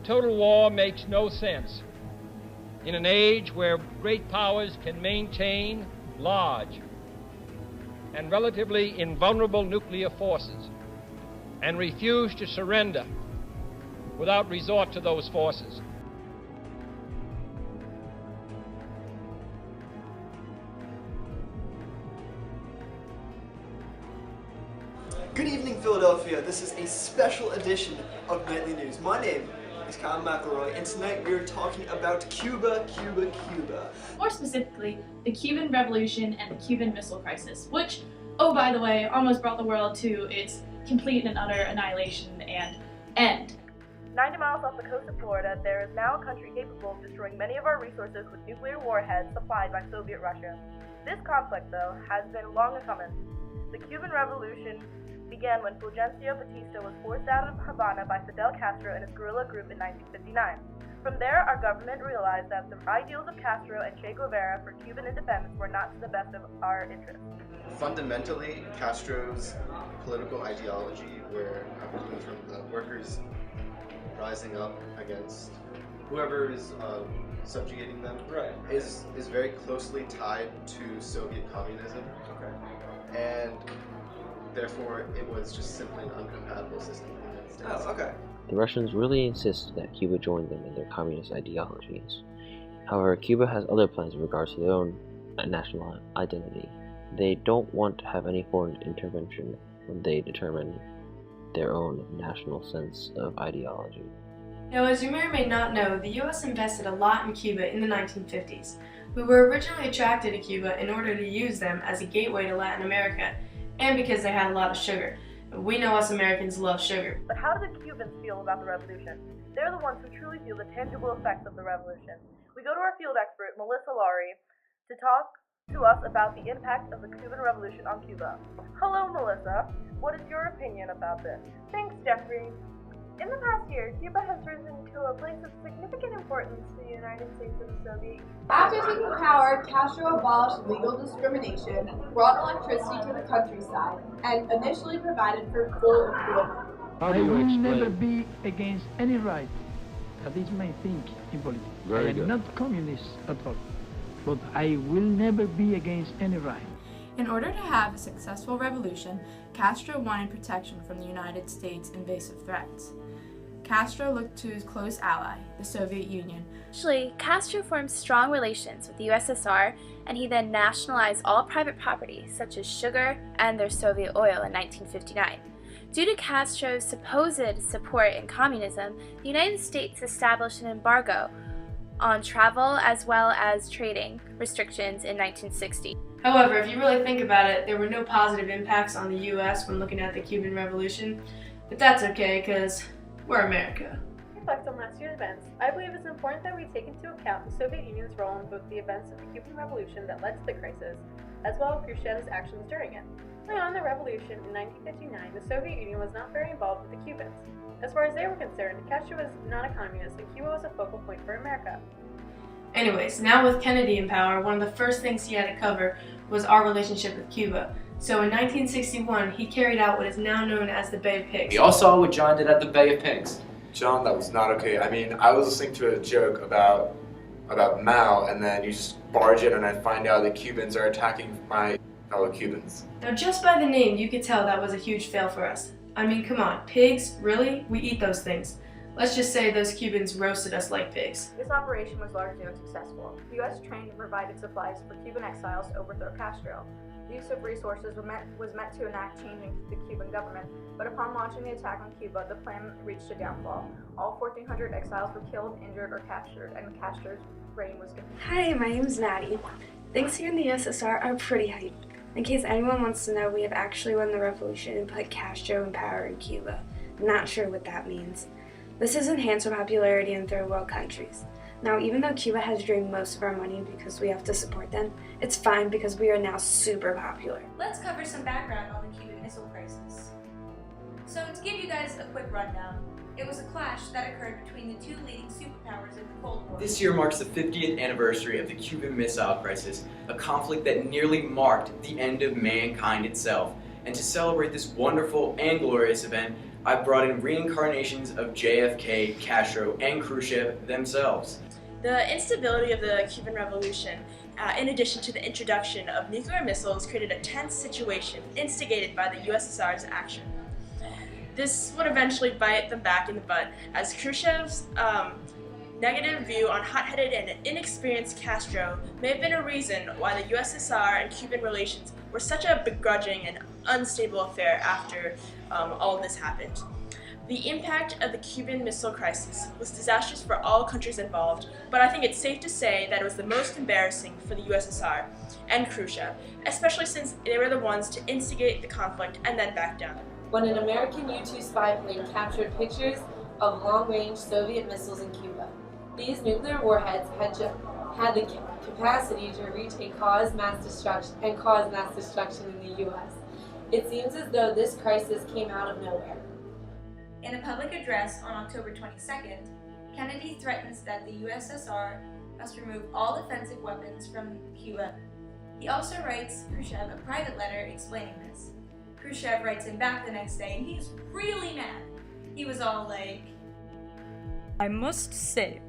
Total war makes no sense in an age where great powers can maintain large and relatively invulnerable nuclear forces and refuse to surrender without resort to those forces. Good evening, Philadelphia. This is a special edition of Nightly News. My name is Kyle McElroy, and tonight we are talking about Cuba. More specifically, the Cuban Revolution and the Cuban Missile Crisis, which, oh by the way, almost brought the world to its complete and utter annihilation and end. 90 miles off the coast of Florida, there is now a country capable of destroying many of our resources with nuclear warheads supplied by Soviet Russia. This conflict, though, has been long coming. The Cuban Revolution began when Fulgencio Batista was forced out of Havana by Fidel Castro and his guerrilla group in 1959. From there, our government realized that the ideals of Castro and Che Guevara for Cuban independence were not to the best of our interests. Fundamentally, Castro's political ideology, where everything from the workers rising up against whoever is subjugating them, is very closely tied to Soviet communism. And therefore, it was just simply an incompatible system in the United States. Oh, okay. The Russians really insist that Cuba join them in their communist ideologies. However, Cuba has other plans in regards to their own national identity. They don't want to have any foreign intervention when they determine their own national sense of ideology. Now, as you may or may not know, the US invested a lot in Cuba in the 1950s. We were originally attracted to Cuba in order to use them as a gateway to Latin America, and because they had a lot of sugar. We know us Americans love sugar. But how do the Cubans feel about the revolution? They're the ones who truly feel the tangible effects of the revolution. We go to our field expert, Melissa Laurie, to talk to us about the impact of the Cuban Revolution on Cuba. Hello, Melissa. What is your opinion about this? Thanks, Jeffrey. In the past year, Cuba has risen to a place of significant importance to the United States and the Soviet Union. After taking power, Castro abolished legal discrimination, brought electricity to the countryside, and initially provided for full employment. I will never be against any right. That is my thinking in politics. I am not communist at all, but I will never be against any right. In order to have a successful revolution, Castro wanted protection from the United States' invasive threats. Castro looked to his close ally, the Soviet Union. Actually, Castro formed strong relations with the USSR, and he then nationalized all private property, such as sugar and their Soviet oil in 1959. Due to Castro's supposed support in communism, the United States established an embargo on travel as well as trading restrictions in 1960. However, if you really think about it, there were no positive impacts on the US when looking at the Cuban Revolution, but that's okay because we're America. Reflect on last year's events. I believe it's important that we take into account the Soviet Union's role in both the events of the Cuban Revolution that led to the crisis, as well as Khrushchev's actions during it. Early on in the revolution in 1959, the Soviet Union was not very involved with the Cubans. As far as they were concerned, Castro was not a communist and Cuba was a focal point for America. Anyways, now with Kennedy in power, one of the first things he had to cover was our relationship with Cuba. So in 1961, he carried out what is now known as the Bay of Pigs. We all saw what John did at the Bay of Pigs. John, that was not okay. I mean, I was listening to a joke about Mao, and then you just barge in and I find out that Cubans are attacking my fellow Cubans. Now just by the name, you could tell that was a huge fail for us. I mean, come on, pigs? Really? We eat those things. Let's just say those Cubans roasted us like pigs. This operation was largely unsuccessful. The U.S. trained and provided supplies for Cuban exiles to overthrow Castro. The use of resources was meant to enact change in the Cuban government, but upon launching the attack on Cuba, the plan reached a downfall. All 1,400 exiles were killed, injured, or captured, and Castro's reign was continued. Hi, my name's Maddie. Things here in the USSR are pretty hype. In case anyone wants to know, we have actually won the revolution and put Castro in power in Cuba. I'm not sure what that means. This has enhanced our popularity in third world countries. Now, even though Cuba has drained most of our money because we have to support them, it's fine because we are now super popular. Let's cover some background on the Cuban Missile Crisis. So to give you guys a quick rundown, it was a clash that occurred between the two leading superpowers in the Cold War. This year marks the 50th anniversary of the Cuban Missile Crisis, a conflict that nearly marked the end of mankind itself. And to celebrate this wonderful and glorious event, I brought in reincarnations of JFK, Castro, and Khrushchev themselves. The instability of the Cuban Revolution, in addition to the introduction of nuclear missiles, created a tense situation instigated by the USSR's action. This would eventually bite them back in the butt, as Khrushchev's negative view on hot-headed and inexperienced Castro may have been a reason why the USSR and Cuban relations were such a begrudging and unstable affair after all of this happened. The impact of the Cuban Missile Crisis was disastrous for all countries involved, but I think it's safe to say that it was the most embarrassing for the USSR and Khrushchev, especially since they were the ones to instigate the conflict and then back down. When an American U-2 spy plane captured pictures of long-range Soviet missiles in Cuba, these nuclear warheads had the capacity to reach and cause mass destruction in the U.S. It seems as though this crisis came out of nowhere. In a public address on October 22nd, Kennedy threatens that the USSR must remove all defensive weapons from Cuba. He also writes Khrushchev a private letter explaining this. Khrushchev writes him back the next day and he's really mad. He was all like, I must say,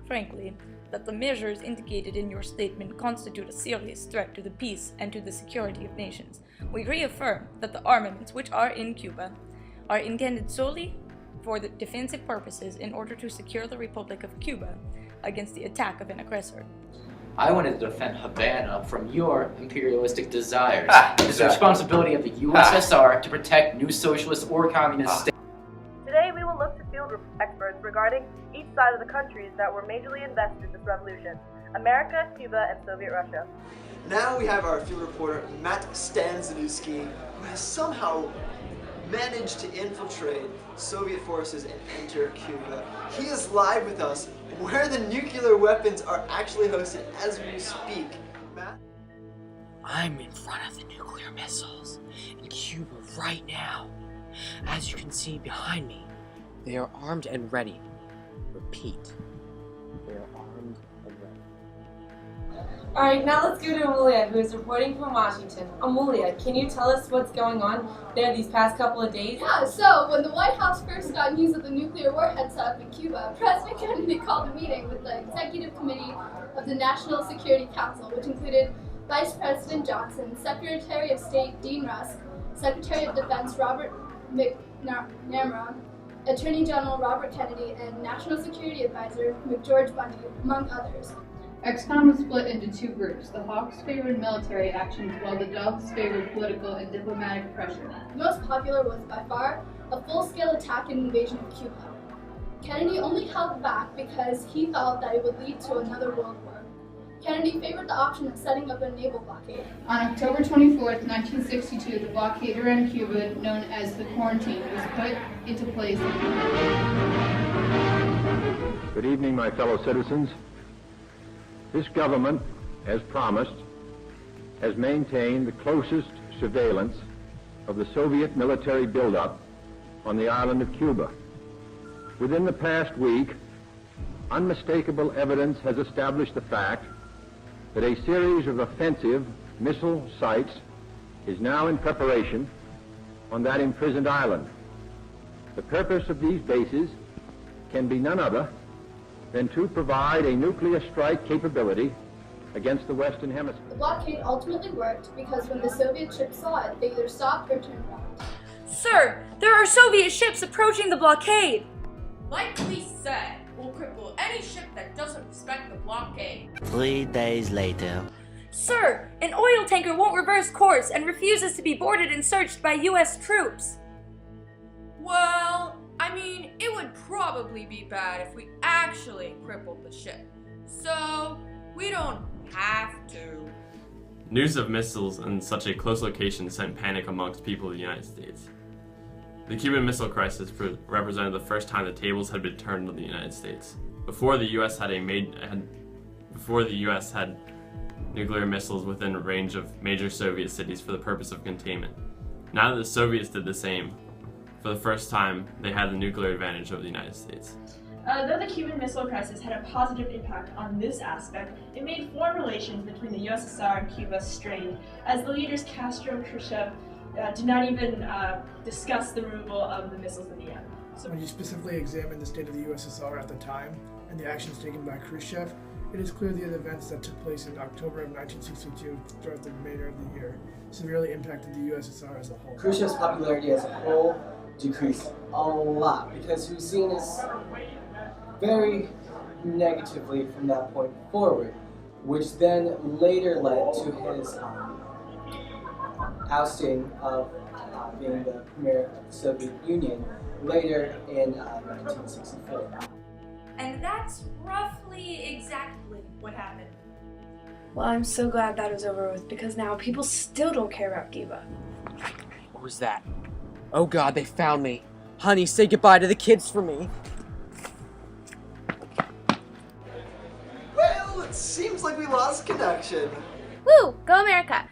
frankly, that the measures indicated in your statement constitute a serious threat to the peace and to the security of nations. We reaffirm that the armaments which are in Cuba are intended solely for the defensive purposes in order to secure the Republic of Cuba against the attack of an aggressor. I wanted to defend Havana from your imperialistic desires. It is the responsibility of the USSR to protect new socialist or communist states. Today we will look to field experts regarding each side of the countries that were majorly invested in this revolution: America, Cuba, and Soviet Russia. Now we have our field reporter, Matt Stanzanowski, who has somehow managed to infiltrate Soviet forces and enter Cuba. He is live with us where the nuclear weapons are actually hosted as we speak. Matt? I'm in front of the nuclear missiles in Cuba right now. As you can see behind me, they are armed and ready. Repeat, they are armed and ready. Alright, now let's go to Amelia, who is reporting from Washington. Amelia, can you tell us what's going on there these past couple of days? Yeah, so when the White House first got news of the nuclear warhead setup in Cuba, President Kennedy called a meeting with the Executive Committee of the National Security Council, which included Vice President Johnson, Secretary of State Dean Rusk, Secretary of Defense Robert McNamara, Attorney General Robert Kennedy, and National Security Advisor McGeorge Bundy, among others. ExComm was split into two groups. The Hawks favored military actions while the Doves favored political and diplomatic pressure. The most popular was by far a full-scale attack and invasion of Cuba. Kennedy only held back because he felt that it would lead to another world war. Kennedy favored the option of setting up a naval blockade. On October 24th, 1962, the blockade around Cuba, known as the Quarantine, was put into place. Good evening, my fellow citizens. This government, as promised, has maintained the closest surveillance of the Soviet military buildup on the island of Cuba. Within the past week, unmistakable evidence has established the fact that a series of offensive missile sites is now in preparation on that imprisoned island. The purpose of these bases can be none other than to provide a nuclear strike capability against the Western Hemisphere. The blockade ultimately worked because when the Soviet ships saw it, they either stopped or turned back. Sir, there are Soviet ships approaching the blockade! Like we said, we'll cripple any ship that doesn't respect the blockade. 3 days later. Sir, an oil tanker won't reverse course and refuses to be boarded and searched by US troops. Well, I mean, it would probably be bad if we actually crippled the ship. So, we don't have to. News of missiles in such a close location sent panic amongst people of the United States. The Cuban Missile Crisis represented the first time the tables had been turned on the United States. Before the U.S. had nuclear missiles within range of major Soviet cities for the purpose of containment. Now that the Soviets did the same, for the first time, they had the nuclear advantage over the United States. Though the Cuban Missile Crisis had a positive impact on this aspect, it made foreign relations between the USSR and Cuba strained, as the leaders Castro and Khrushchev did not even discuss the removal of the missiles in the end. So when you specifically examine the state of the USSR at the time and the actions taken by Khrushchev, it is clear the events that took place in October of 1962 throughout the remainder of the year severely impacted the USSR as a whole. Khrushchev's popularity as a whole decreased a lot because he was seen as very negatively from that point forward, which then later led to his ousting of being the premier of the Soviet Union later in 1964. And that's roughly exactly what happened. Well, I'm so glad that is over with because now people still don't care about Cuba. What was that? Oh God, they found me. Honey, say goodbye to the kids for me. Well, it seems like we lost connection. Woo! Go America!